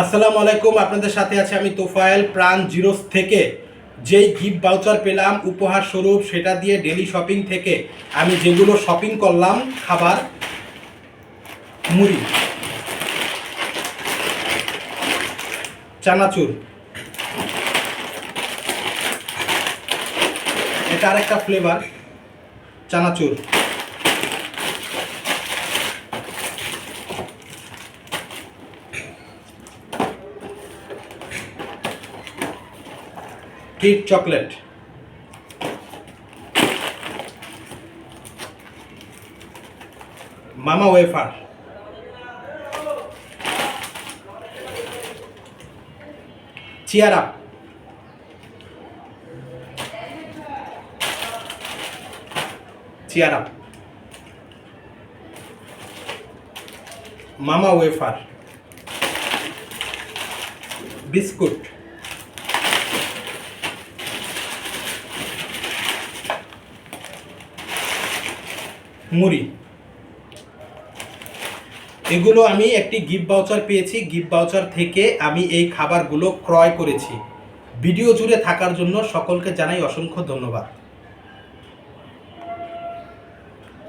আসসালামু আলাইকুম, আপনাদের সাথে আছে আমি তোফায়েল প্রাণ জিরোস থেকে। যেই গিফট ভাউচার পেলাম উপহার স্বরূপ, সেটা দিয়ে ডেলি শপিং থেকে আমি যেগুলো শপিং করলাম, খাবার, মুড়ি, চানাচুর, এটা আরেকটা ফ্লেভার চানাচুর, ট্রিট চকলেট, মামা wafer, cheer up, cheer up, মামা ওয়েফার, বিস্কুট, মুড়ি। এগুলো আমি একটি গিফট ভাউচার পেয়েছি। গিফট ভাউচার থেকে আমি এই খাবারগুলো ক্রয় করেছি। ভিডিও জুড়ে থাকার জন্য সকলকে জানাই অসংখ্য ধন্যবাদ।